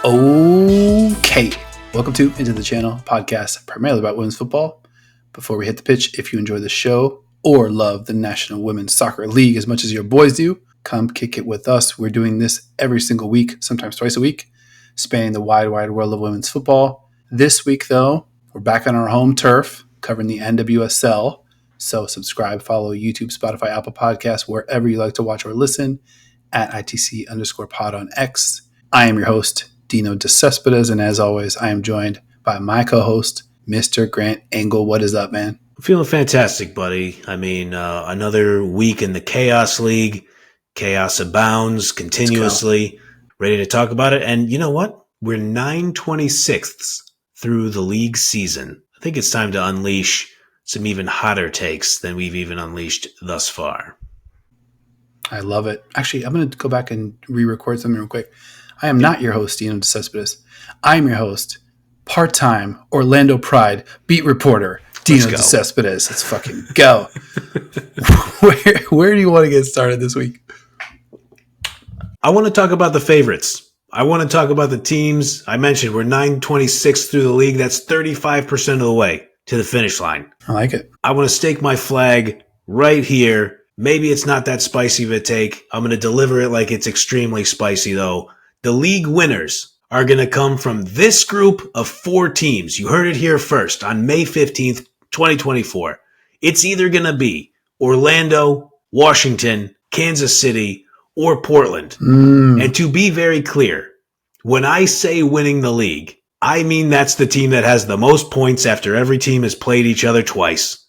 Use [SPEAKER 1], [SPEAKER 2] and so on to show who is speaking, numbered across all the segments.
[SPEAKER 1] Okay, welcome to Into the Channel, podcast primarily about women's football. Before we hit the pitch, if you enjoy the show or love the National Women's Soccer League as much as your boys do, come kick it with us. We're doing this every single week, sometimes twice a week, spanning the wide world of women's football. This week, though, we're back on our home turf, covering the NWSL. So subscribe, follow YouTube, Spotify, Apple Podcasts, wherever you like to watch or listen, at ITC_pod on X. I am your host, Dino DeCespedes, and as always, I am joined by my co-host, Mr. Grant Engel. What is up, man?
[SPEAKER 2] I'm feeling fantastic, buddy. I mean, another week in the Chaos League. Chaos abounds continuously. Ready to talk about it. And you know what? We're 9/26 through the league season. I think it's time to unleash some even hotter takes than we've even unleashed thus far.
[SPEAKER 1] I love it. Actually, I'm going to go back and re-record something real quick. I am not your host, Dino DeCespedes. I am your host, part-time Orlando Pride beat reporter, Dino DeCespedes. Let's fucking go. Where do you want to get started this week?
[SPEAKER 2] I want to talk about the favorites. I want to talk about the teams. I mentioned we're 9/26 through the league. That's 35% of the way to the finish line.
[SPEAKER 1] I like it.
[SPEAKER 2] I want to stake my flag right here. Maybe it's not that spicy of a take. I'm going to deliver it like it's extremely spicy, though. The league winners are going to come from this group of 4 teams. You heard it here first on May 15th, 2024. It's either going to be Orlando, Washington, Kansas City, or Portland. And to be very clear, when I say winning the league, I mean that's the team that has the most points after every team has played each other twice.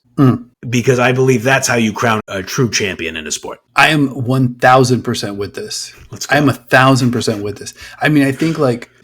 [SPEAKER 2] Because I believe that's how you crown a true champion in a sport.
[SPEAKER 1] I am 1,000% with this.
[SPEAKER 2] Let's go.
[SPEAKER 1] I am 1,000% with this. I mean, I think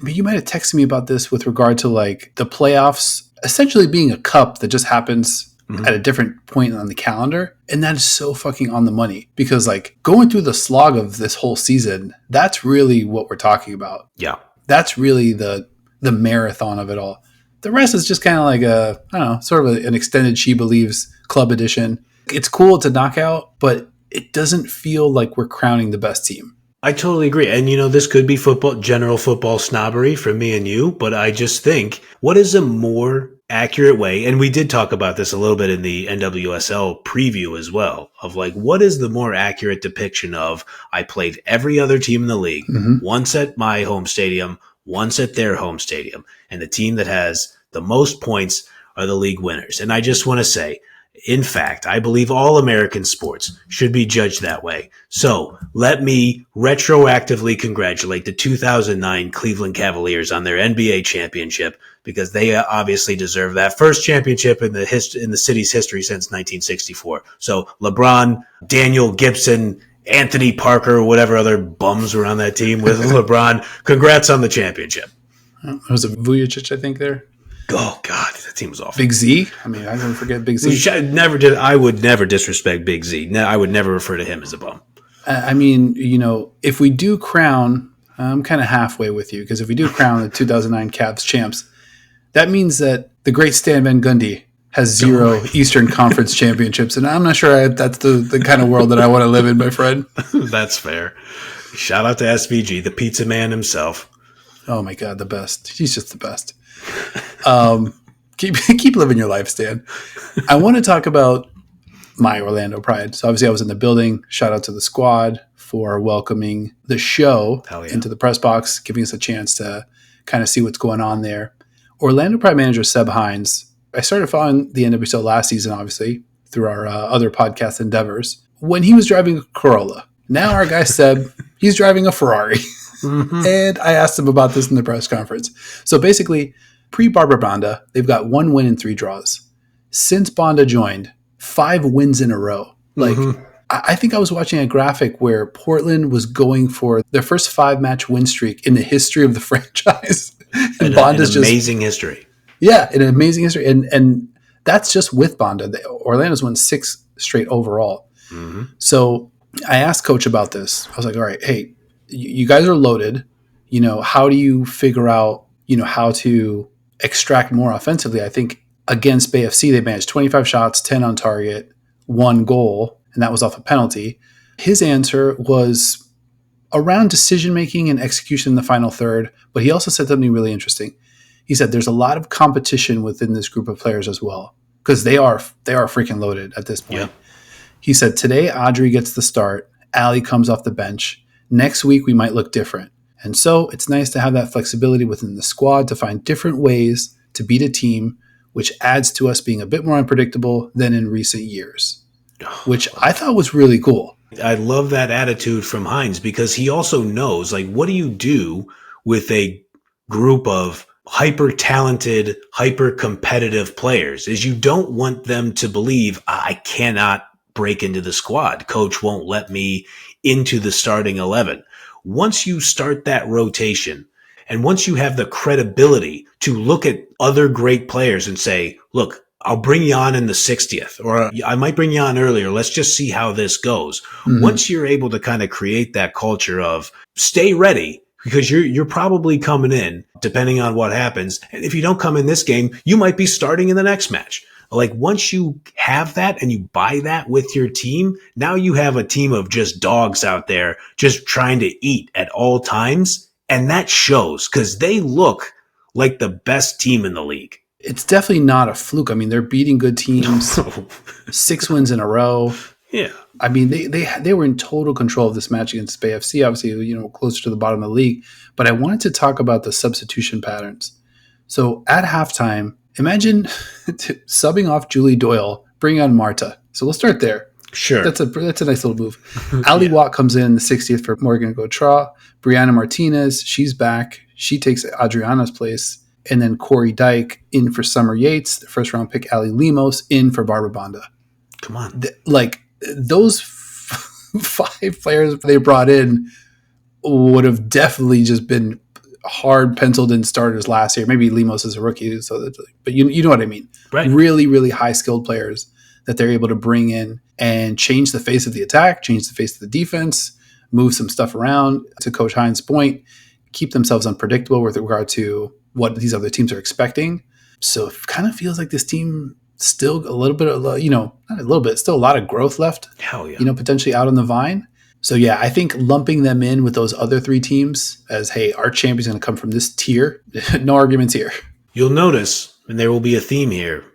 [SPEAKER 1] you might have texted me about this with regard to the playoffs essentially being a cup that just happens at a different point on the calendar. And that is so fucking on the money because going through the slog of this whole season, that's really what we're talking about.
[SPEAKER 2] Yeah.
[SPEAKER 1] That's really the marathon of it all. The rest is just kind of sort of an extended She Believes club edition. It's cool to knock out, but it doesn't feel like we're crowning the best team.
[SPEAKER 2] I totally agree. And, this could be general football snobbery from me and you, but I just think what is a more accurate way, and we did talk about this a little bit in the NWSL preview as well, of what is the more accurate depiction of I played every other team in the league, once at my home stadium, once at their home stadium, and the team that has the most points are the league winners. And I just want to say, in fact, I believe all American sports should be judged that way. So let me retroactively congratulate the 2009 Cleveland Cavaliers on their NBA championship because they obviously deserve that first championship in the city's history since 1964. So LeBron, Daniel Gibson, Anthony Parker, whatever other bums were on that team with LeBron. Congrats on the championship.
[SPEAKER 1] Was it Vujicic, I think, there?
[SPEAKER 2] Oh, God, that team was awful.
[SPEAKER 1] Big Z? I mean, I don't forget Big Z.
[SPEAKER 2] I would never disrespect Big Z. I would never refer to him as a bum.
[SPEAKER 1] I mean, if we do crown, I'm kind of halfway with you, because if we do crown the 2009 Cavs champs, that means that the great Stan Van Gundy has 0 Eastern Conference championships, and I'm not sure that's the kind of world that I want to live in, my friend.
[SPEAKER 2] That's fair. Shout out to SVG, the pizza man himself.
[SPEAKER 1] Oh my God, the best. He's just the best. Keep living your life, Stan. I want to talk about my Orlando Pride. So obviously I was in the building. Shout out to the squad for welcoming the show into the press box, giving us a chance to kind of see what's going on there. Orlando Pride manager Seb Hines. I started following the NWSL last season, obviously, through our other podcast endeavors, when he was driving a Corolla. Now our guy Seb, he's driving a Ferrari. And I asked him about this in the press conference. So basically, pre-Barbara Bonda, they've got 1 win and 3 draws. Since Bonda joined, 5 wins in a row. I think I was watching a graphic where Portland was going for their first 5-match win streak in the history of the franchise. And Bonda's
[SPEAKER 2] an amazing history.
[SPEAKER 1] Yeah, an amazing history. And that's just with Bonda. Orlando's won 6 straight overall. So I asked Coach about this. I was like, all right, hey, you guys are loaded. How do you figure out, how to extract more offensively? I think against Bay FC, they managed 25 shots, 10 on target, 1 goal, and that was off a penalty. His answer was around decision-making and execution in the final third, but he also said something really interesting. He said there's a lot of competition within this group of players as well, because they are freaking loaded at this point. Yeah. He said, today Audrey gets the start, Allie comes off the bench. Next week we might look different. And so it's nice to have that flexibility within the squad to find different ways to beat a team, which adds to us being a bit more unpredictable than in recent years, which I thought was really cool.
[SPEAKER 2] I love that attitude from Hines, because he also knows, like, what do you do with a group of hyper-talented, hyper-competitive players is you don't want them to believe, I cannot break into the squad. Coach won't let me into the starting 11. Once you start that rotation, and once you have the credibility to look at other great players and say, look, I'll bring you on in the 60th, or I might bring you on earlier. Let's just see how this goes. Mm-hmm. Once you're able to kind of create that culture of stay ready, because you're probably coming in, depending on what happens. And if you don't come in this game, you might be starting in the next match. Like, once you have that and you buy that with your team, now you have a team of just dogs out there just trying to eat at all times. And that shows, because they look like the best team in the league.
[SPEAKER 1] It's definitely not a fluke. I mean, they're beating good teams, 6 wins in a row.
[SPEAKER 2] Yeah.
[SPEAKER 1] I mean, they were in total control of this match against Bay FC, obviously, closer to the bottom of the league. But I wanted to talk about the substitution patterns. So at halftime, imagine subbing off Julie Doyle, bring on Marta. So we'll start there.
[SPEAKER 2] Sure.
[SPEAKER 1] That's a nice little move. Ali Watt comes in the 60th for Morgan Gautrat. Brianna Martinez, she's back. She takes Adriana's place. And then Corey Dyke in for Summer Yates. The first round pick, Ali Lemos, in for Barbara Bonda.
[SPEAKER 2] Come on.
[SPEAKER 1] Those 5 players they brought in would have definitely just been hard penciled in starters last year. Maybe Lemos is a rookie, but you know what I mean.
[SPEAKER 2] Right.
[SPEAKER 1] Really, really high skilled players that they're able to bring in and change the face of the attack, change the face of the defense, move some stuff around. To Coach Hines' point, keep themselves unpredictable with regard to what these other teams are expecting. So it kind of feels like this team still a little bit of, not a little bit, still a lot of growth left.
[SPEAKER 2] Hell yeah.
[SPEAKER 1] Potentially out on the vine. So yeah, I think lumping them in with those other 3 teams as, hey, our champion's going to come from this tier. No arguments here.
[SPEAKER 2] You'll notice, and there will be a theme here,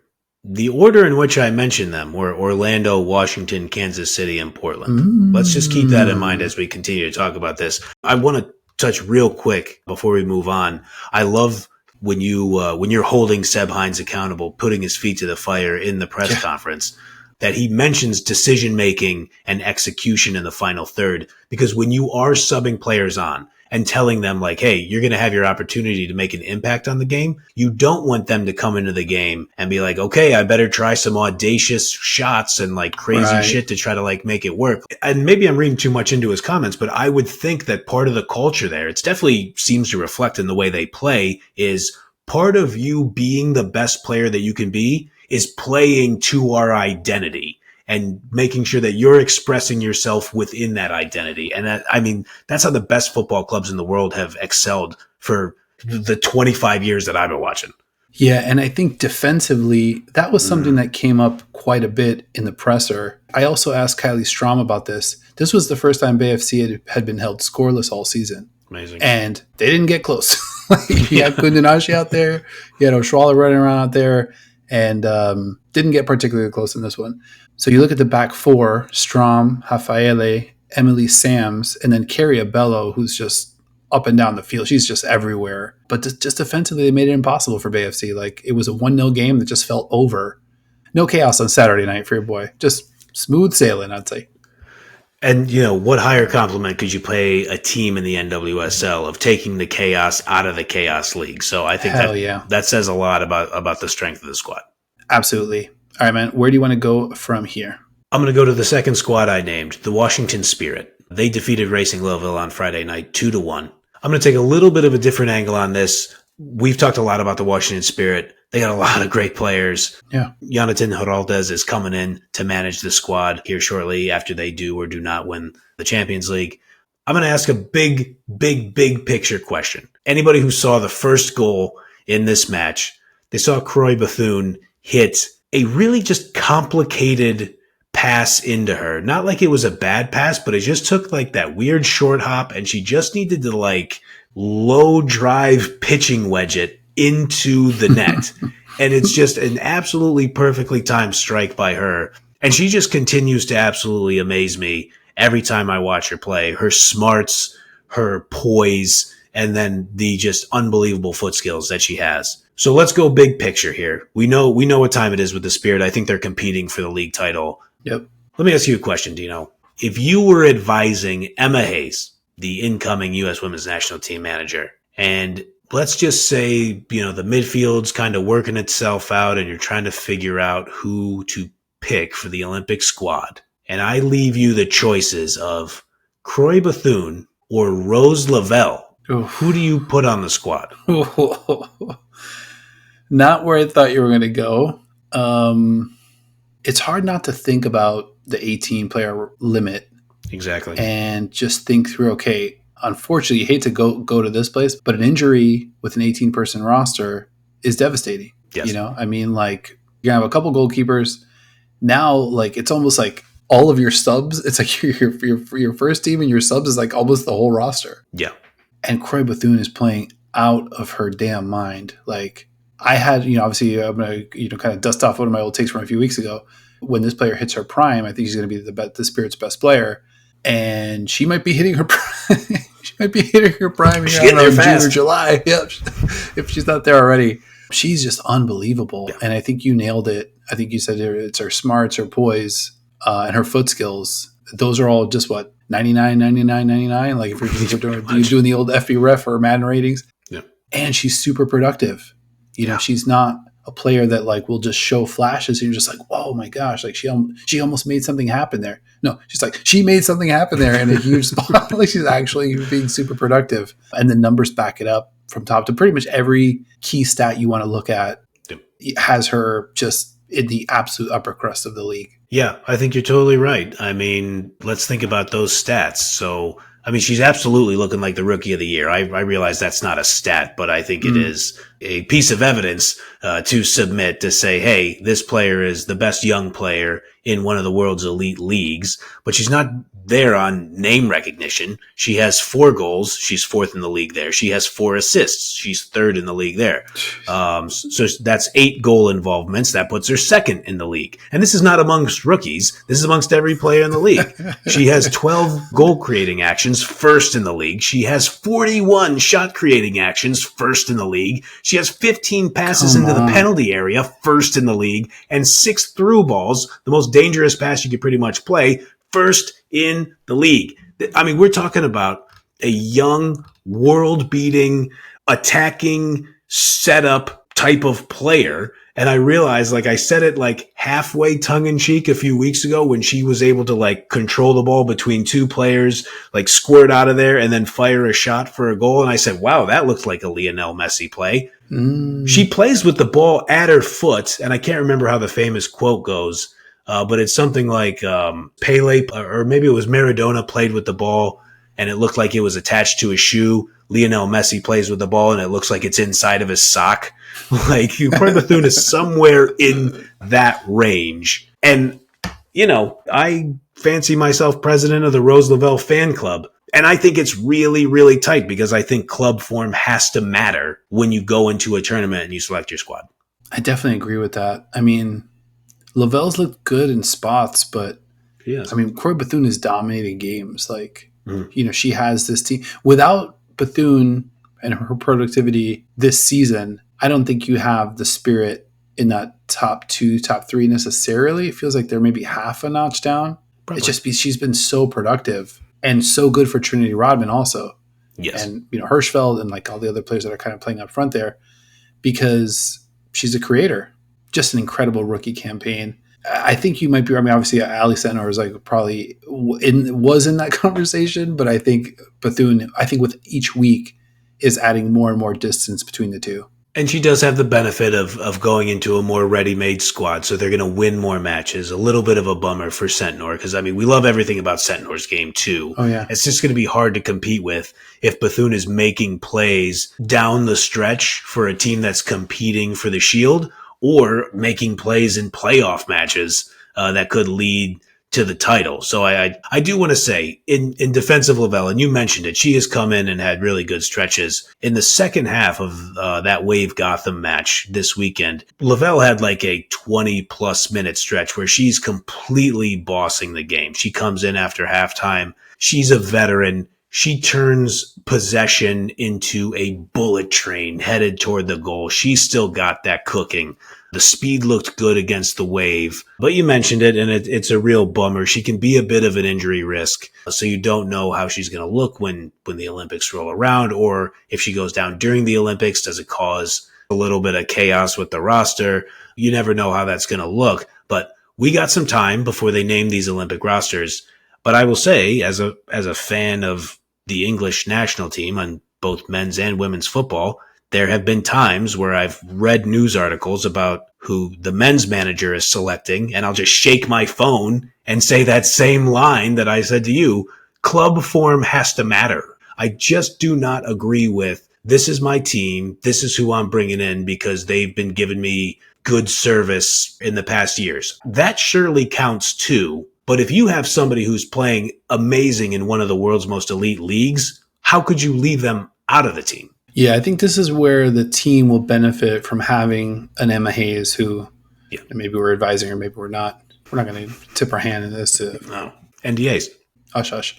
[SPEAKER 2] the order in which I mentioned them were Orlando, Washington, Kansas City, and Portland. Let's just keep that in mind as we continue to talk about this. I want to touch real quick before we move on. I love when you're holding Seb Hines accountable, putting his feet to the fire in the press conference, that he mentions decision-making and execution in the final third. Because when you are subbing players on and telling them, like, hey, you're going to have your opportunity to make an impact on the game, you don't want them to come into the game and be like, okay, I better try some audacious shots and like crazy shit to try to like make it work. And maybe I'm reading too much into his comments, but I would think that part of the culture there, it definitely seems to reflect in the way they play, is part of you being the best player that you can be is playing to our identity and making sure that you're expressing yourself within that identity. And that's how the best football clubs in the world have excelled for the 25 years that I've been watching.
[SPEAKER 1] Yeah, and I think defensively, that was something that came up quite a bit in the presser. I also asked Kylie Strom about this. This was the first time Bay FC had been held scoreless all season.
[SPEAKER 2] Amazing.
[SPEAKER 1] And they didn't get close. You had Kundinashi out there. You had Oshwala running around out there. And didn't get particularly close in this one. So you look at the back 4, Strom, Rafaele, Emily Sams, and then Carrie Abello, who's just up and down the field. She's just everywhere. But just defensively, they made it impossible for Bay FC. Like, it was a 1-0 game that just felt over. No chaos on Saturday night for your boy. Just smooth sailing, I'd say.
[SPEAKER 2] And, what higher compliment could you pay a team in the NWSL of taking the chaos out of the chaos league? So I think that says a lot about the strength of the squad. Absolutely.
[SPEAKER 1] All right, man. Where do you want to go from here?
[SPEAKER 2] I'm going to go to the second squad I named, the Washington Spirit. They defeated Racing Louisville on Friday night 2-1. I'm going to take a little bit of a different angle on this. We've talked a lot about the Washington Spirit. They got a lot of great players.
[SPEAKER 1] Yeah.
[SPEAKER 2] Jonathan Heraldez is coming in to manage the squad here shortly after they do or do not win the Champions League. I'm going to ask a big picture question. Anybody who saw the first goal in this match, they saw Croix Bethune hit a really just complicated pass into her. Not like it was a bad pass, but it just took like that weird short hop, and she just needed to like low drive pitching wedge it into the net. And it's just an absolutely perfectly timed strike by her. And she just continues to absolutely amaze me every time I watch her play. Her smarts, her poise, and then the just unbelievable foot skills that she has. So let's go big picture here. We know what time it is with the Spirit. I think they're competing for the league title.
[SPEAKER 1] Yep.
[SPEAKER 2] Let me ask you a question, Dino. If you were advising Emma Hayes, the incoming U.S. Women's National Team manager, and let's just say, the midfield's kind of working itself out and you're trying to figure out who to pick for the Olympic squad, and I leave you the choices of Croix Bethune or Rose Lavelle, who do you put on the squad?
[SPEAKER 1] Not where I thought you were going to go. It's hard not to think about the 18-player limit.
[SPEAKER 2] Exactly.
[SPEAKER 1] And just think through, okay, unfortunately, you hate to go to this place, but an injury with an 18-person roster is devastating.
[SPEAKER 2] Yes.
[SPEAKER 1] I mean, like, you're going to have a couple goalkeepers. Now, like, it's almost like all of your subs, it's like your first team and your subs is like almost the whole roster.
[SPEAKER 2] Yeah.
[SPEAKER 1] And Croix Bethune is playing out of her damn mind. Like, I had, obviously I'm going to, kind of dust off one of my old takes from a few weeks ago. When this player hits her prime, I think she's going to be the Spirit's best player. And she might be hitting her prime. She might be hitting her prime here in June or July. Yep. If she's not there already. She's just unbelievable. Yeah. And I think you nailed it. I think you said it's her smarts, her poise, and her foot skills. Those are all just 99, 99, 99. Like if you're doing the old FB ref or Madden ratings.
[SPEAKER 2] Yeah.
[SPEAKER 1] And she's super productive. She's not a player that like will just show flashes and you're just like, oh my gosh, like she almost made something happen there. No, she's like, she made something happen there in a huge spot. Like she's actually being super productive. And the numbers back it up from top to pretty much every key stat you want to look at. It has her just in the absolute upper crust of the league.
[SPEAKER 2] Yeah, I think you're totally right. I mean, let's think about those stats. So, I mean, she's absolutely looking like the rookie of the year. I realize that's not a stat, but I think it is a piece of evidence to submit to say, hey, this player is the best young player in one of the world's elite leagues, but she's not there on name recognition. She has 4 goals. She's 4th in the league there. She has 4 assists. She's 3rd in the league there. So that's 8 goal involvements. That puts her 2nd in the league. And this is not amongst rookies. This is amongst every player in the league. She has 12 goal creating actions, 1st in the league. She has 41 shot creating actions, 1st in the league. She has 15 passes into the penalty area, 1st in the league, and 6 through balls, the most dangerous pass you could pretty much play, 1st in the league. I mean, we're talking about a young, world-beating, attacking, setup type of player. And I realized, like I said it like halfway tongue-in-cheek a few weeks ago when she was able to like control the ball between 2 players, like squirt out of there and then fire a shot for a goal. And I said, wow, that looks like a Lionel Messi play. She plays with the ball at her foot. And I can't remember how the famous quote goes, but it's something like Pele, or maybe it was Maradona, played with the ball and it looked like it was attached to a shoe. Lionel Messi plays with the ball and it looks like it's inside of his sock. Like Croix Bethune is somewhere in that range. And, I fancy myself president of the Rose Lavelle fan club. And I think it's really, really tight because I think club form has to matter when you go into a tournament and you select your squad.
[SPEAKER 1] I definitely agree with that. I mean, Lavelle's looked good in spots, but I mean, Croix Bethune is dominating games. Like, she has this team. Without Bethune and her productivity this season, I don't think you have the Spirit in that top 2, top 3 necessarily. It feels like they're maybe half a notch down. Probably. It's just she's been so productive and so good for Trinity Rodman also.
[SPEAKER 2] Yes.
[SPEAKER 1] And, Hirschfeld and like all the other players that are kind of playing up front there because she's a creator. Just an incredible rookie campaign. I think you might be, obviously Ali Senor is like probably was in that conversation, but I think Bethune, with each week is adding more and more distance between the two.
[SPEAKER 2] And she does have the benefit of going into a more ready-made squad, so they're going to win more matches. A little bit of a bummer for Sentinor, because, we love everything about Sentinor's game, too.
[SPEAKER 1] Oh, yeah.
[SPEAKER 2] It's just going to be hard to compete with if Bethune is making plays down the stretch for a team that's competing for the Shield or making plays in playoff matches that could lead to the title. So I do want to say in defense of Lavelle, and you mentioned it, she has come in and had really good stretches. In the second half of that Wave Gotham match this weekend, Lavelle had like a 20 plus minute stretch where she's completely bossing the game. She comes in after halftime. She's a veteran. She turns possession into a bullet train headed toward the goal. She's still got that cooking. The speed looked good against the Wave, but you mentioned it, and it's a real bummer. She can be a bit of an injury risk, so you don't know how she's going to look when the Olympics roll around, or if she goes down during the Olympics, does it cause a little bit of chaos with the roster? You never know how that's going to look, but we got some time before they name these Olympic rosters. But I will say, as a fan of the English national team on both men's and women's football, there have been times where I've read news articles about who the men's manager is selecting, and I'll just shake my phone and say that same line that I said to you, club form has to matter. I just do not agree with, this is my team, this is who I'm bringing in because they've been giving me good service in the past years. That surely counts too, but if you have somebody who's playing amazing in one of the world's most elite leagues, how could you leave them out of the team?
[SPEAKER 1] Yeah, I think this is where the team will benefit from having an Emma Hayes who maybe we're advising her, maybe we're not. We're not going to tip our hand in this.
[SPEAKER 2] No. NDAs.
[SPEAKER 1] Hush, hush.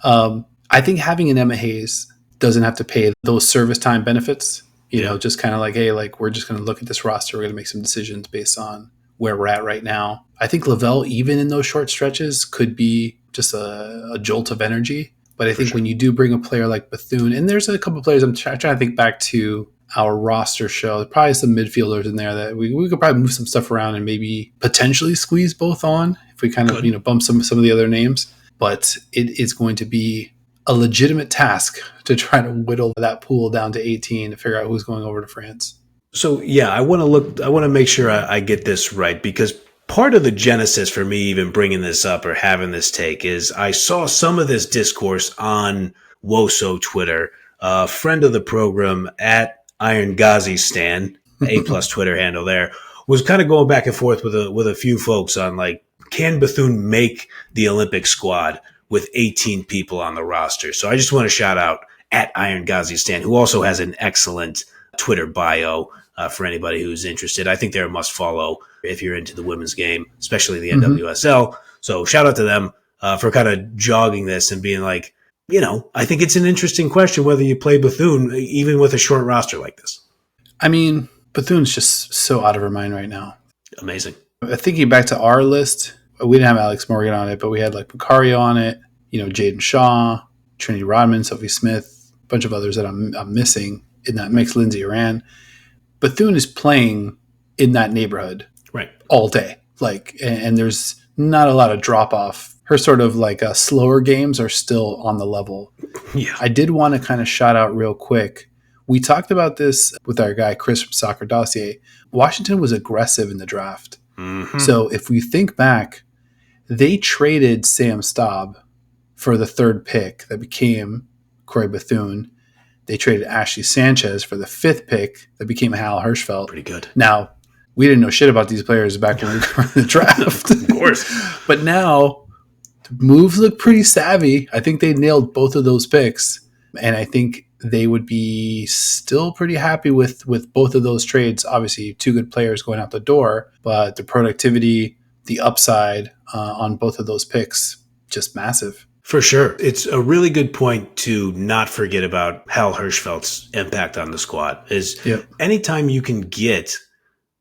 [SPEAKER 1] I think having an Emma Hayes doesn't have to pay those service time benefits. You know, just kind of like, hey, like we're just going to look at this roster. We're going to make some decisions based on where we're at right now. I think Lavelle, even in those short stretches, could be just a jolt of energy. But I think when you do bring a player like Bethune, and there's a couple of players, I'm trying to think back to our roster show, probably some midfielders in there that we could probably move some stuff around and maybe potentially squeeze both on if we kind of, bump some of the other names. But it is going to be a legitimate task to try to whittle that pool down to 18 to figure out who's going over to France.
[SPEAKER 2] So, I want to make sure I get this right, because part of the genesis for me even bringing this up or having this take is I saw some of this discourse on WOSO Twitter. A friend of the program at Iron Ghazi Stan, A+ Twitter handle there, was kind of going back and forth with a few folks on like, can Bethune make the Olympic squad with 18 people on the roster? So I just want to shout out at Iron Ghazi Stan, who also has an excellent Twitter bio for anybody who's interested. I think they're a must follow if you're into the women's game, especially the NWSL. So shout out to them for kind of jogging this and being like, I think it's an interesting question whether you play Bethune even with a short roster like this. I
[SPEAKER 1] mean, Bethune's just so out of her mind right now.
[SPEAKER 2] Amazing.
[SPEAKER 1] Thinking back to our list, we didn't have Alex Morgan on it, but we had like Macario on it, Jaden Shaw, Trinity Rodman, Sophie Smith, a bunch of others that I'm missing in that mix, Lindsay Oran. Bethune is playing in that neighborhood all day. And there's not a lot of drop off. Her sort of like slower games are still on the level. Yeah. I did want to kind of shout out real quick. We talked about this with our guy, Chris from Soccer Dossier. Washington was aggressive in the draft. Mm-hmm. So if we think back, they traded Sam Staub for the third pick that became Croix Bethune. They traded Ashley Sanchez for the fifth pick that became Hal Hirschfeld.
[SPEAKER 2] Pretty good.
[SPEAKER 1] Now, we didn't know shit about these players back when we were in the draft.
[SPEAKER 2] Of course.
[SPEAKER 1] But now, moves look pretty savvy. I think they nailed both of those picks. And I think they would be still pretty happy with both of those trades. Obviously, two good players going out the door. But the productivity, the upside on both of those picks, just massive.
[SPEAKER 2] For sure. It's a really good point to not forget about Hal Hirschfeld's impact on the squad. Anytime you can get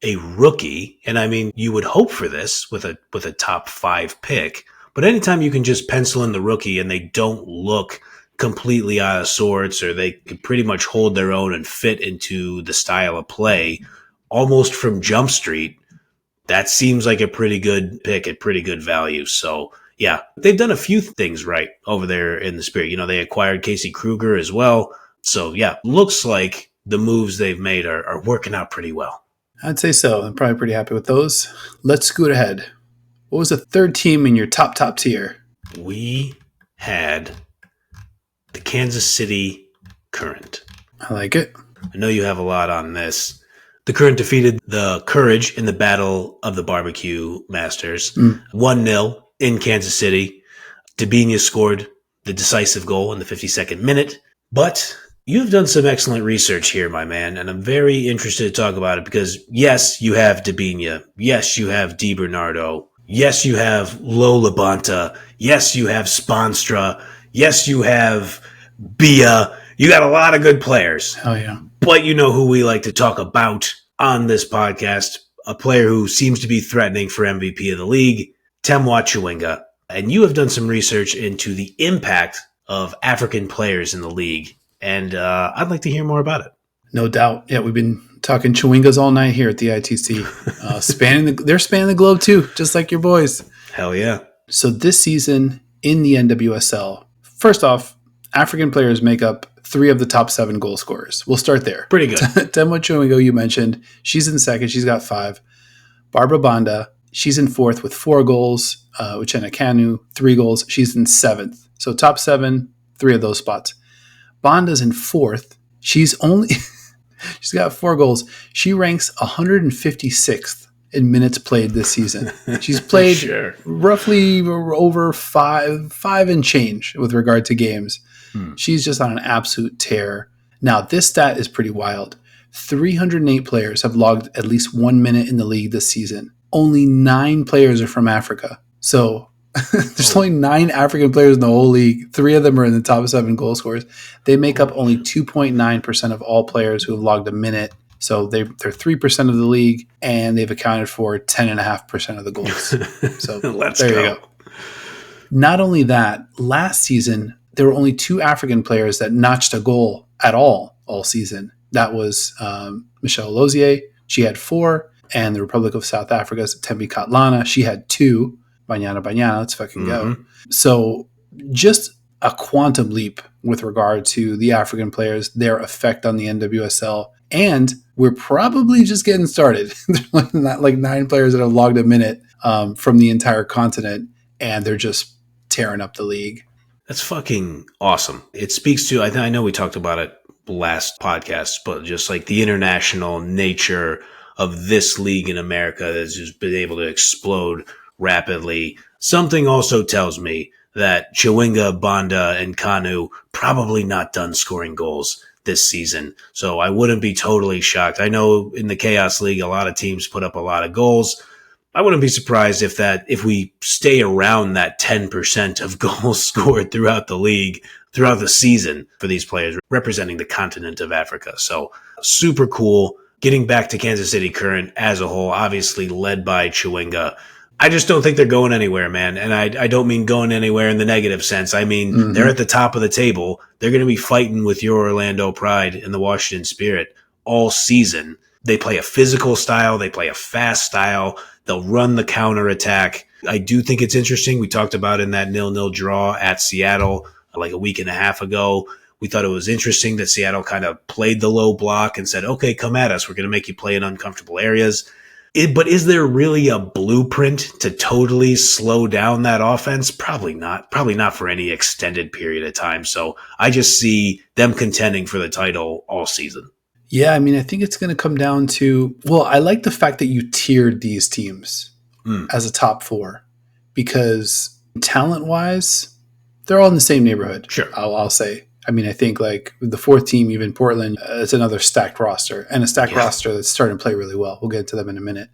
[SPEAKER 2] a rookie, and I mean, you would hope for this with a top 5 pick, but anytime you can just pencil in the rookie and they don't look completely out of sorts, or they can pretty much hold their own and fit into the style of play almost from Jump Street, that seems like a pretty good pick at pretty good value. So yeah, they've done a few things right over there in the Spirit. They acquired Casey Kruger as well. So yeah, looks like the moves they've made are working out pretty well.
[SPEAKER 1] I'd say so. I'm probably pretty happy with those. Let's scoot ahead. What was the third team in your top tier?
[SPEAKER 2] We had the Kansas City Current.
[SPEAKER 1] I like it.
[SPEAKER 2] I know you have a lot on this. The Current defeated the Courage in the Battle of the Barbecue Masters 1-0. in Kansas City. Debinha scored the decisive goal in the 52nd minute. But you've done some excellent research here, my man, and I'm very interested to talk about it because, yes, you have Debinha. Yes, you have Di Bernardo. Yes, you have Lola Bonta. Yes, you have Sponstra. Yes, you have Bia. You got a lot of good players.
[SPEAKER 1] Oh, yeah.
[SPEAKER 2] But you know who we like to talk about on this podcast, a player who seems to be threatening for MVP of the league, Temwa Chawinga. And you have done some research into the impact of African players in the league. And I'd like to hear more about it.
[SPEAKER 1] No doubt. Yeah, we've been talking Chawingas all night here at the ITC. They're spanning the globe too, just like your boys.
[SPEAKER 2] Hell yeah.
[SPEAKER 1] So this season in the NWSL, first off, African players make up 3 of the top 7 goal scorers. We'll start there.
[SPEAKER 2] Pretty good.
[SPEAKER 1] Temwa Chawinga, you mentioned. She's in second. She's got 5. Barbara Banda, she's in 4th with 4 goals. Uchenna Kanu, 3 goals. She's in 7th. So top 7, 3 of those spots. Banda's in 4th. She's got 4 goals. She ranks 156th in minutes played this season. She's played roughly over 5 and change with regard to games. She's just on an absolute tear. Now, this stat is pretty wild. 308 players have logged at least 1 minute in the league this season. Only 9 players are from Africa. So there's only 9 African players in the whole league. 3 of them are in the top 7 goal scorers. They make up only 2.9% of all players who have logged a minute. So they're 3% of the league, and they've accounted for 10.5% of the goals. So there you go. Not only that, last season, there were only 2 African players that notched a goal at all season. That was Michelle Lozier. She had 4. And the Republic of South Africa's Tembi Katlana. She had 2. Banyana, let's fucking go. So just a quantum leap with regard to the African players, their effect on the NWSL. And we're probably just getting started. There's not like 9 players that have logged a minute from the entire continent, and they're just tearing up the league.
[SPEAKER 2] That's fucking awesome. It speaks to, I know we talked about it last podcast, but just like the international nature of this league in America that's just been able to explode rapidly. Something also tells me that Chawinga, Banda, and Kanu probably not done scoring goals this season. So I wouldn't be totally shocked. I know in the Chaos League, a lot of teams put up a lot of goals. I wouldn't be surprised if we stay around that 10% of goals scored throughout the league, throughout the season for these players representing the continent of Africa. So super cool. Getting back to Kansas City Current as a whole, obviously led by Chawinga. I just don't think they're going anywhere, man. And I don't mean going anywhere in the negative sense. I mean, they're at the top of the table. They're going to be fighting with your Orlando Pride and the Washington Spirit all season. They play a physical style. They play a fast style. They'll run the counterattack. I do think it's interesting. We talked about in that 0-0 draw at Seattle like a week and a half ago. We thought it was interesting that Seattle kind of played the low block and said, okay, come at us. We're going to make you play in uncomfortable areas. But is there really a blueprint to totally slow down that offense? Probably not. Probably not for any extended period of time. So I just see them contending for the title all season.
[SPEAKER 1] Yeah, I mean, I think it's going to come down to, well, I like the fact that you tiered these teams as a top 4 because talent-wise, they're all in the same neighborhood.
[SPEAKER 2] Sure.
[SPEAKER 1] I'll say. I mean, I think like the 4th team, even Portland, it's another stacked roster and a stacked roster that's starting to play really well. We'll get to them in a minute.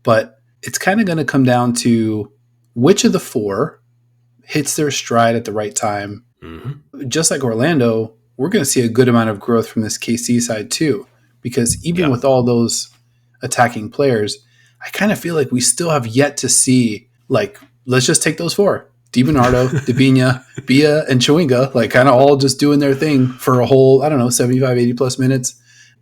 [SPEAKER 1] But it's kind of going to come down to which of the 4 hits their stride at the right time. Just like Orlando, we're going to see a good amount of growth from this KC side too, because even with all those attacking players, I kind of feel like we still have yet to see, like, let's just take those 4. Di Bernardo, Debinha, Bia, and Chawinga, like kind of all just doing their thing for a whole, 75, 80 plus minutes.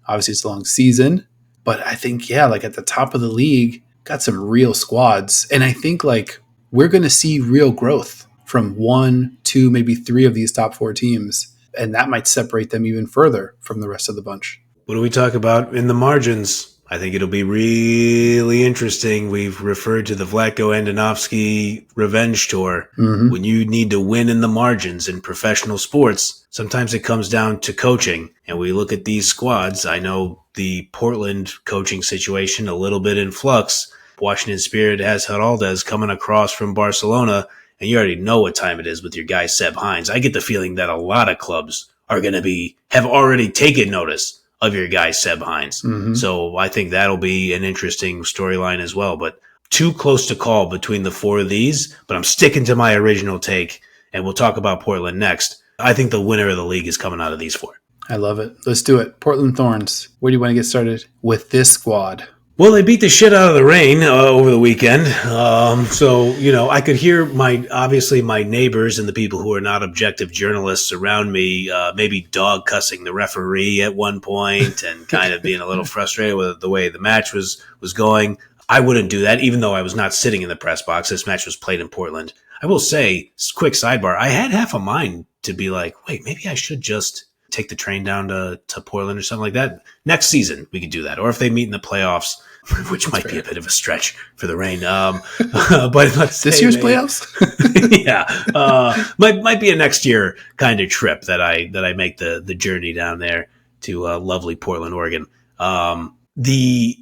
[SPEAKER 1] Obviously, it's a long season, but I think, like at the top of the league, got some real squads. And I think like we're going to see real growth from 1, 2, maybe 3 of these top 4 teams. And that might separate them even further from the rest of the bunch.
[SPEAKER 2] What do we talk about in the margins? I think it'll be really interesting. We've referred to the Vlatko Andonovski revenge tour. When you need to win in the margins in professional sports, sometimes it comes down to coaching. And we look at these squads. I know the Portland coaching situation a little bit in flux. Washington Spirit has Geraldes coming across from Barcelona, and you already know what time it is with your guy Seb Hines. I get the feeling that a lot of clubs are going to have already taken notice of your guy Seb Hines.
[SPEAKER 1] Mm-hmm.
[SPEAKER 2] So I think that'll be an interesting storyline as well. But too close to call between the four of these, but I'm sticking to my original take, and we'll talk about Portland next. I think the winner of the league is coming out of these four.
[SPEAKER 1] I love it. Let's do it. Portland Thorns. Where do you want to get started with this squad?
[SPEAKER 2] Well, they beat the shit out of the Reign over the weekend. So, I could hear my neighbors and the people who are not objective journalists around me maybe dog cussing the referee at one point and kind of being a little frustrated with the way the match was going. I wouldn't do that, even though I was not sitting in the press box. This match was played in Portland. I will say, quick sidebar, I had half a mind to be like, wait, maybe I should just take the train down to Portland or something like that. Next season, we could do that. Or if they meet in the playoffs, which might be a bit of a stretch for the Reign. But
[SPEAKER 1] this year's playoffs?
[SPEAKER 2] Might be a next year kind of trip that I make the journey down there to lovely Portland, Oregon. The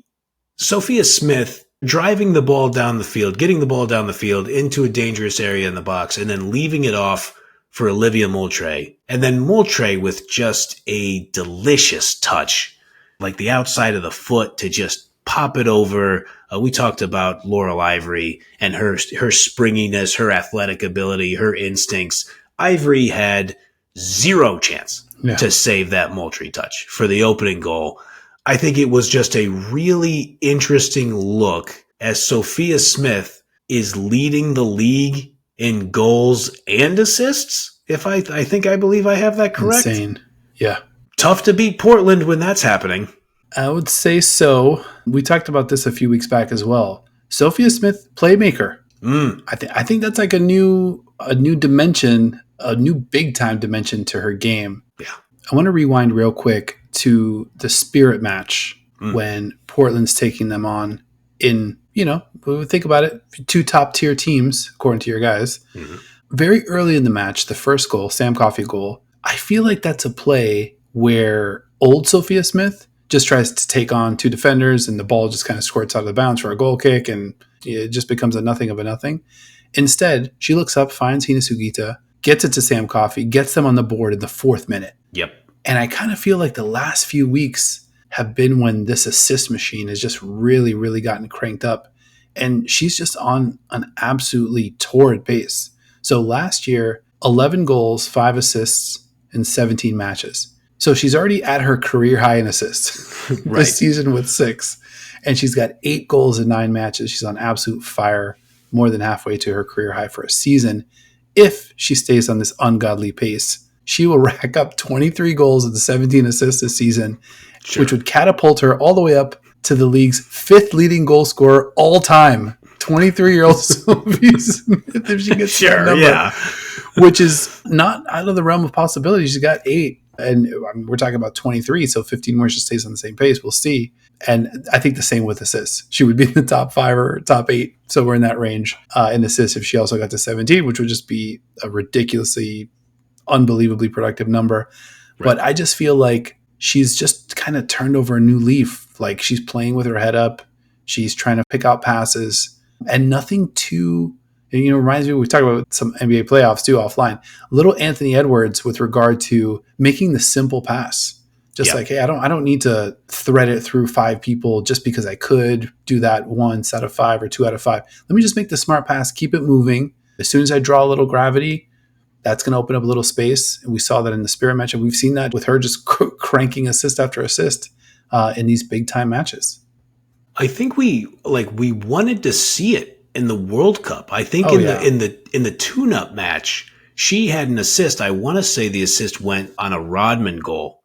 [SPEAKER 2] Sophia Smith driving the ball down the field, getting the ball down the field into a dangerous area in the box, and then leaving it off for Olivia Moultrie. And then Moultrie with just a delicious touch, like the outside of the foot to just pop it over. We talked about Laurel Ivory and her springiness, her athletic ability, her instincts. Ivory had zero chance to save that Moultrie touch for the opening goal. I think it was just a really interesting look as Sophia Smith is leading the league in goals and assists. If I believe I have that correct.
[SPEAKER 1] Insane. Yeah.
[SPEAKER 2] Tough to beat Portland when that's happening.
[SPEAKER 1] I would say so. We talked about this a few weeks back as well. Sophia Smith, playmaker. I think that's like a new dimension, a new big time dimension to her game.
[SPEAKER 2] Yeah.
[SPEAKER 1] I want to rewind real quick to the Spirit match when Portland's taking them on in, think about it, two top tier teams, according to your guys. Mm-hmm. Very early in the match, the first goal, Sam Coffey goal, I feel like that's a play where old Sophia Smith just tries to take on two defenders and the ball just kind of squirts out of the bounds for a goal kick and it just becomes a nothing of a nothing. Instead, she looks up, finds Hina Sugita, gets it to Sam Coffey, gets them on the board in the 4th minute.
[SPEAKER 2] Yep.
[SPEAKER 1] And I kind of feel like the last few weeks have been when this assist machine has just really, really gotten cranked up. And she's just on an absolutely torrid pace. So last year, 11 goals, 5 assists in 17 matches. So she's already at her career high in assists this season with 6. And she's got 8 goals in 9 matches. She's on absolute fire, more than halfway to her career high for a season. If she stays on this ungodly pace, she will rack up 23 goals and 17 assists this season, which would catapult her all the way up to the league's 5th leading goal scorer all time. 23-year-old Sophia Smith, if she gets that number, which is not out of the realm of possibility. She's got 8, and we're talking about 23, so 15 more. She stays on the same pace. We'll see. And I think the same with assists. She would be in the top 5 or top 8, so we're in that range in assists if she also got to 17, which would just be a ridiculously, unbelievably productive number. Right. But I just feel like she's just kind of turned over a new leaf. Like she's playing with her head up. She's trying to pick out passes. And nothing too, reminds me, we talked about some NBA playoffs too offline. Little Anthony Edwards with regard to making the simple pass. Just like, hey, I don't need to thread it through 5 people just because I could do that once out of 5 or 2 out of 5. Let me just make the smart pass, keep it moving. As soon as I draw a little gravity, that's going to open up a little space. And we saw that in the Spirit match. And we've seen that with her just cranking assist after assist in these big time matches.
[SPEAKER 2] I think we wanted to see it in the World Cup. I think in the tune-up match, she had an assist. I want to say the assist went on a Rodman goal.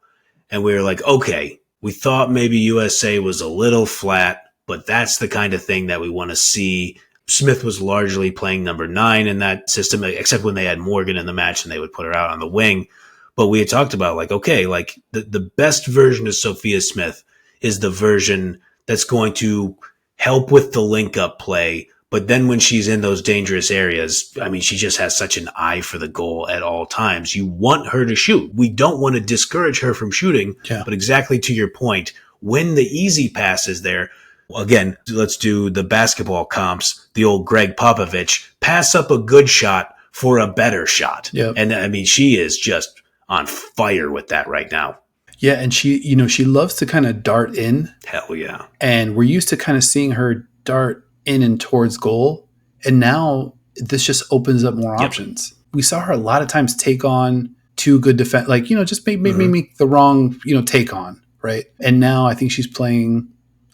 [SPEAKER 2] And we were like, okay, we thought maybe USA was a little flat, but that's the kind of thing that we want to see. Smith was largely playing number 9 in that system, except when they had Morgan in the match and they would put her out on the wing. But we had talked about the best version of Sophia Smith is the version that's going to help with the link-up play. But then when she's in those dangerous areas, I mean, she just has such an eye for the goal at all times. You want her to shoot. We don't want to discourage her from shooting. Yeah. But exactly to your point, when the easy pass is there, Again, let's do the basketball comps. The old Greg Popovich, pass up a good shot for a better shot.
[SPEAKER 1] Yep.
[SPEAKER 2] And I mean, she is just on fire with that right now.
[SPEAKER 1] Yeah, and she loves to kind of dart in.
[SPEAKER 2] Hell yeah.
[SPEAKER 1] And we're used to kind of seeing her dart in and towards goal. And now this just opens up more options. We saw her a lot of times take on two good defense, like, just make the wrong, take on, right? And now I think she's playing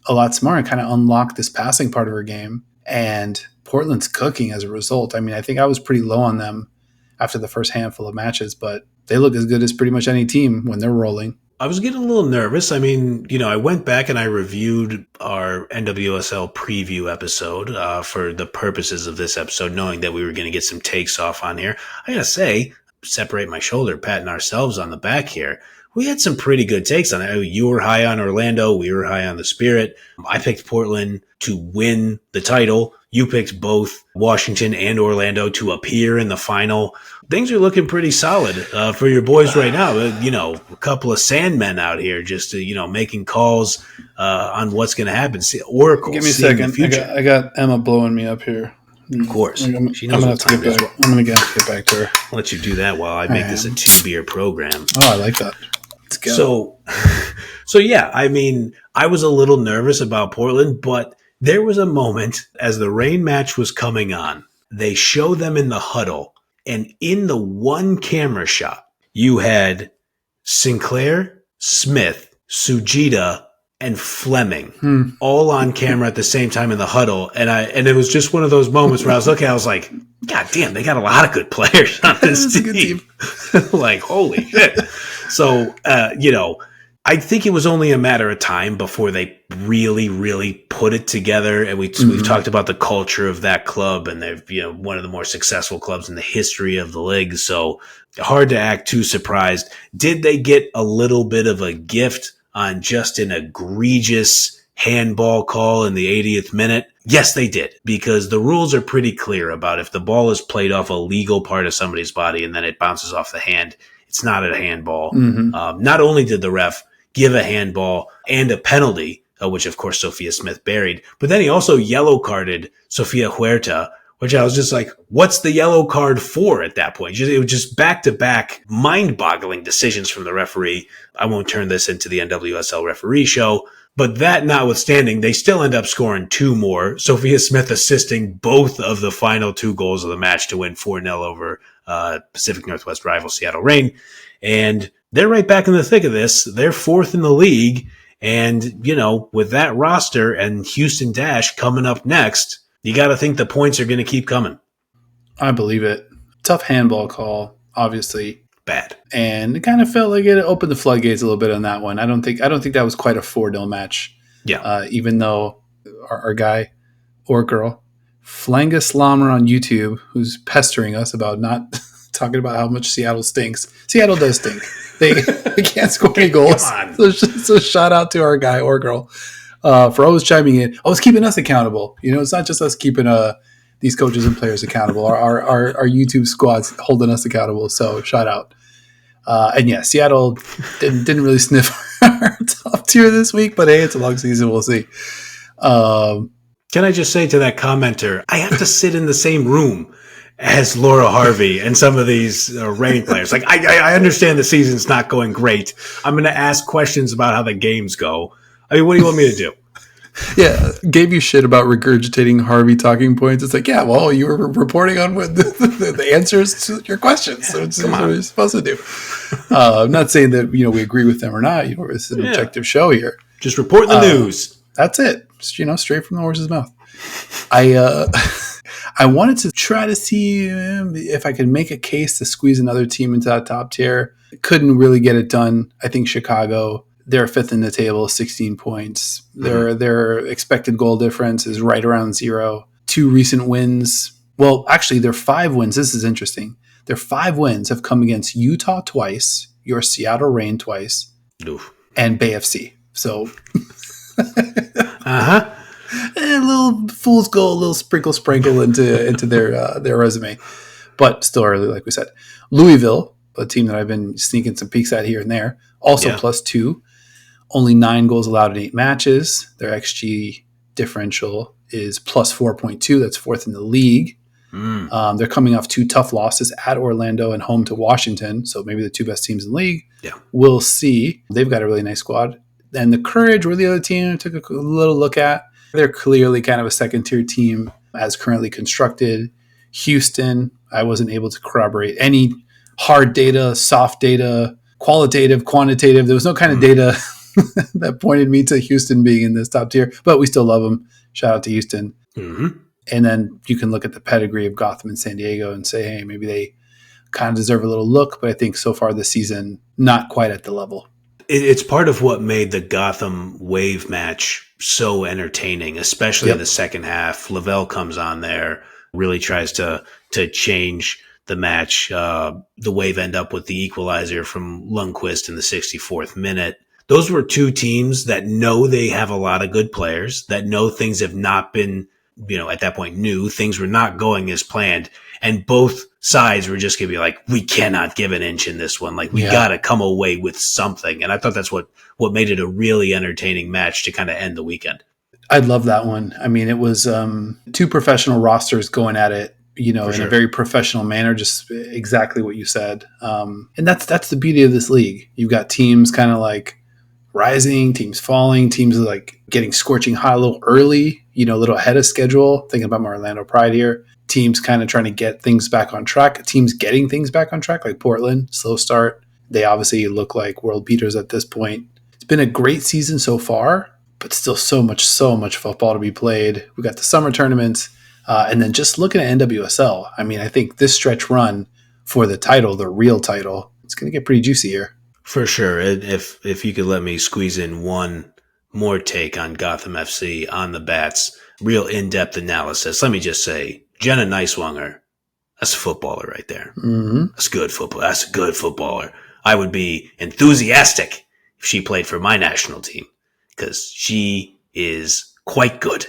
[SPEAKER 1] a lot smarter and kind of unlocked this passing part of her game. And Portland's cooking as a result. I mean, I think I was pretty low on them after the first handful of matches, but they look as good as pretty much any team when they're rolling.
[SPEAKER 2] I was getting a little nervous. I mean, I went back and I reviewed our NWSL preview episode for the purposes of this episode, knowing that we were going to get some takes off on here. I got to say, separate my shoulder, patting ourselves on the back here. We had some pretty good takes on it. You were high on Orlando. We were high on the Spirit. I picked Portland to win the title. You picked both Washington and Orlando to appear in the final. Things are looking pretty solid for your boys right now. A couple of sandmen out here just making calls on what's going to happen. See, Oracle.
[SPEAKER 1] Give me a second. I got Emma blowing me up here.
[SPEAKER 2] Of course.
[SPEAKER 1] She knows what time it is. I'm going to get back to her.
[SPEAKER 2] I'll let you do that while I make this a 2-beer program.
[SPEAKER 1] Oh, I like that. Let's go.
[SPEAKER 2] So yeah, I mean, I was a little nervous about Portland, but there was a moment as the rain match was coming on. They show them in the huddle, and in the one camera shot, you had Sinclair, Smith, Sujita, and Fleming all on camera at the same time in the huddle. And it was just one of those moments where I was looking, I was like, God damn, they got a lot of good players on this team. Like, holy shit. So, I think it was only a matter of time before they really, really put it together. And we've talked about the culture of that club, and they're, one of the more successful clubs in the history of the league. So hard to act too surprised. Did they get a little bit of a gift on just an egregious handball call in the 80th minute? Yes, they did, because the rules are pretty clear about if the ball is played off a legal part of somebody's body and then it bounces off the hand, it's not a handball. Not only did the ref give a handball and a penalty, which of course Sophia Smith buried, but then he also yellow carded Sophia Huerta, which I was just like, what's the yellow card for at that point? It was just back-to-back mind-boggling decisions from the referee. I won't turn this into the NWSL referee show, but that notwithstanding, they still end up scoring 2 more. Sophia Smith assisting both of the final 2 goals of the match to win 4-0 over Pacific Northwest rival Seattle Reign. And they're right back in the thick of this. They're 4th in the league. And, with that roster and Houston Dash coming up next, you got to think the points are going to keep coming.
[SPEAKER 1] I believe it. Tough handball call, obviously.
[SPEAKER 2] Bad.
[SPEAKER 1] And it kind of felt like it opened the floodgates a little bit on that one. I don't think that was quite a 4-0 match.
[SPEAKER 2] Yeah.
[SPEAKER 1] Even though our guy or girl, Flanga Slammer on YouTube, who's pestering us about not talking about how much Seattle stinks. Seattle does stink. They can't score any goals. So shout out to our guy or girl for always chiming in. Always keeping us accountable. It's not just us keeping these coaches and players accountable. Our YouTube squad's holding us accountable. So shout out. And yeah, Seattle didn't really sniff our top tier this week, but hey, it's a long season. We'll see.
[SPEAKER 2] Can I just say to that commenter, I have to sit in the same room as Laura Harvey and some of these Reign players. Like, I understand the season's not going great. I'm going to ask questions about how the games go. I mean, what do you want me to do?
[SPEAKER 1] Yeah, gave you shit about regurgitating Harvey talking points. It's like, yeah, well, you were reporting on what the answers to your questions. So it's what you're supposed to do. I'm not saying that, we agree with them or not. It's an objective show here.
[SPEAKER 2] Just report the news.
[SPEAKER 1] That's it. Just, straight from the horse's mouth. I wanted to try to see if I could make a case to squeeze another team into that top tier. Couldn't really get it done. I think Chicago, they're 5th in the table, 16 points. Their expected goal difference is right around 0. 2 recent wins. Well, actually, their 5 wins. This is interesting. Their 5 wins have come against Utah twice, your Seattle Reign twice, and Bay FC. So, a little fool's goal, a little sprinkle into their resume, but still early, like we said. Louisville, a team that I've been sneaking some peeks at here and there, also +2. Only 9 goals allowed in 8 matches. Their XG differential is plus 4.2. That's fourth in the league. They're coming off 2 tough losses at Orlando and home to Washington. So maybe the 2 best teams in the league.
[SPEAKER 2] Yeah.
[SPEAKER 1] We'll see. They've got a really nice squad. And the Courage were the other team I took a little look at. They're clearly kind of a second-tier team as currently constructed. Houston, I wasn't able to corroborate any hard data, soft data, qualitative, quantitative. There was no kind of data that pointed me to Houston being in this top tier, but we still love them. Shout out to Houston.
[SPEAKER 2] Mm-hmm.
[SPEAKER 1] And then you can look at the pedigree of Gotham and San Diego and say, hey, maybe they kind of deserve a little look, but I think so far this season, not quite at the level.
[SPEAKER 2] It's part of what made the Gotham Wave match so entertaining, especially in the second half. Lavelle comes on there, really tries to change the match. The Wave end up with the equalizer from Lundqvist in the 64th minute. Those were 2 teams that know they have a lot of good players, that know things have not been, at that point new, things were not going as planned. And both sides were just going to be like, we cannot give an inch in this one. Like, we got to come away with something. And I thought that's what made it a really entertaining match to kind of end the weekend.
[SPEAKER 1] I'd love that one. I mean, it was 2 professional rosters going at it, in a very professional manner, just exactly what you said. And that's the beauty of this league. You've got teams kind of like rising, teams falling, teams like getting scorching hot a little early, a little ahead of schedule. Thinking about my Orlando Pride here. Teams kind of trying to get things back on track. Teams getting things back on track, like Portland, slow start. They obviously look like world beaters at this point. It's been a great season so far, but still so much football to be played. We got the summer tournaments, and then just looking at NWSL. I mean, I think this stretch run for the title, the real title, it's going to get pretty juicy here.
[SPEAKER 2] For sure. If you could let me squeeze in one more take on Gotham FC, on the Bats, real in-depth analysis. Let me just say, Jenna Neiswanger, that's a footballer right there.
[SPEAKER 1] Mm-hmm.
[SPEAKER 2] That's good football. That's a good footballer. I would be enthusiastic if she played for my national team because she is quite good.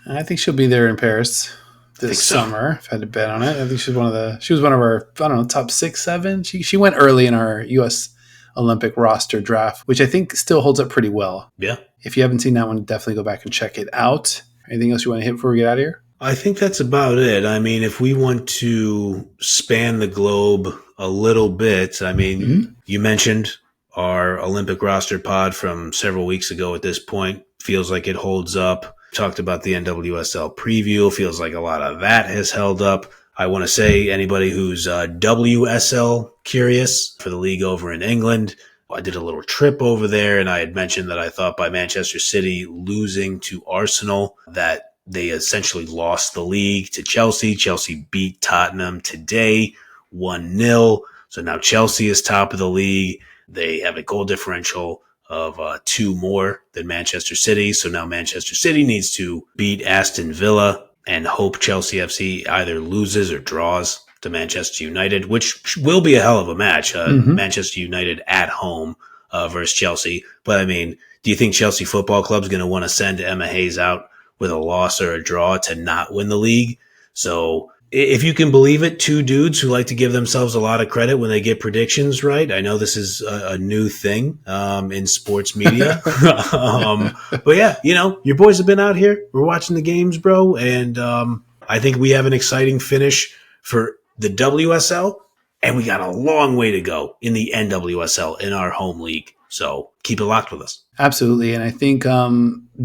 [SPEAKER 1] I think she'll be there in Paris this summer. If I had to bet on it, I think she was one of our, top 6, 7. She went early in our US Olympic roster draft, which I think still holds up pretty well.
[SPEAKER 2] Yeah.
[SPEAKER 1] If you haven't seen that one, definitely go back and check it out. Anything else you want to hit before we get out of here?
[SPEAKER 2] I think that's about it. I mean, if we want to span the globe a little bit, I mean, You mentioned our Olympic roster pod from several weeks ago at this point. Feels like it holds up. Talked about the NWSL preview. Feels like a lot of that has held up. I want to say anybody who's WSL curious for the league over in England, I did a little trip over there, and I had mentioned that I thought by Manchester City losing to Arsenal that they essentially lost the league to Chelsea. Chelsea beat Tottenham today, 1-0. So now Chelsea is top of the league. They have a goal differential of 2 more than Manchester City. So now Manchester City needs to beat Aston Villa and hope Chelsea FC either loses or draws to Manchester United, which will be a hell of a match. Manchester United at home versus Chelsea. But I mean, do you think Chelsea Football Club is going to want to send Emma Hayes out with a loss or a draw to not win the league? So if you can believe it, 2 dudes who like to give themselves a lot of credit when they get predictions right. I know this is a new thing in sports media. But yeah, your boys have been out here. We're watching the games, bro. And I think we have an exciting finish for the WSL. And we got a long way to go in the NWSL in our home league. So keep it locked with us.
[SPEAKER 1] Absolutely. And I think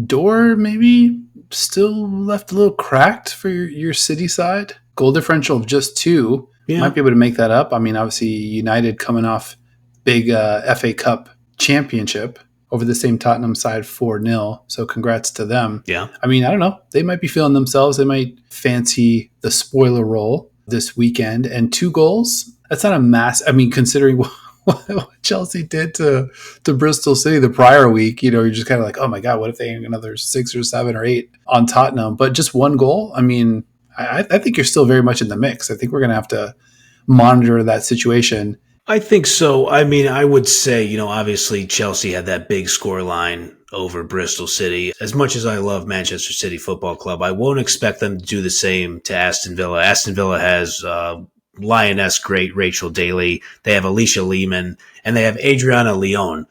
[SPEAKER 1] Door maybe still left a little cracked for your City side. Goal differential of just 2. Yeah. Might be able to make that up. I mean, obviously United coming off big FA Cup championship over the same Tottenham side 4-0. So congrats to them.
[SPEAKER 2] Yeah.
[SPEAKER 1] I mean, I don't know. They might be feeling themselves. They might fancy the spoiler role this weekend. And 2 goals, that's not a mass. I mean, considering what Chelsea did to Bristol City the prior week, you're just kind of like, oh my God, what if they hang another 6 or 7 or 8 on Tottenham? But just 1 goal, I mean, I think you're still very much in the mix. I think we're going to have to monitor that situation.
[SPEAKER 2] I think so. I mean, I would say, obviously Chelsea had that big score line over Bristol City. As much as I love Manchester City Football Club, I won't expect them to do the same to Aston Villa. Aston Villa has Lioness great Rachel Daly. They have Alicia Lehman, and they have Adriana Leon,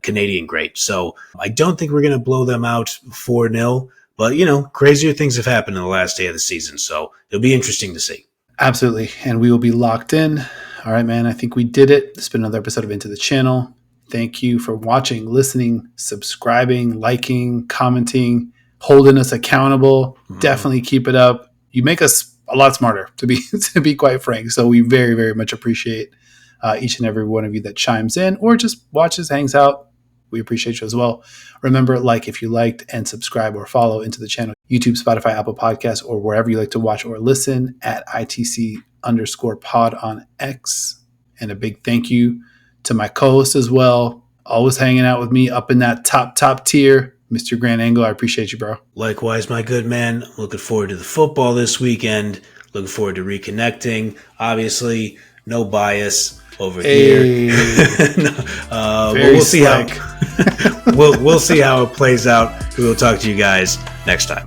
[SPEAKER 2] Canadian great. So I don't think we're going to blow them out 4-0. But, you know, crazier things have happened in the last day of the season, so it'll be interesting to see.
[SPEAKER 1] Absolutely. And we will be locked in. All right, man. I think we did it. It's been another episode of Into the Channel. Thank you for watching, listening, subscribing, liking, commenting, holding us accountable. Definitely keep it up. You make us a lot smarter, to be quite frank. So we very, very much appreciate each and every one of you that chimes in or just watches, hangs out. We appreciate you as well. Remember, like if you liked, and subscribe or follow Into the Channel, YouTube, Spotify, Apple Podcasts, or wherever you like to watch or listen at ITC_pod on X. And a big thank you to my co-host as well, always hanging out with me up in that top tier, Mr. Grant Angle. I appreciate you, bro.
[SPEAKER 2] Likewise, my good man. Looking forward to the football this weekend. Looking forward to reconnecting. Obviously, no bias over here. We'll see how we'll see how it plays out. We'll talk to you guys next time.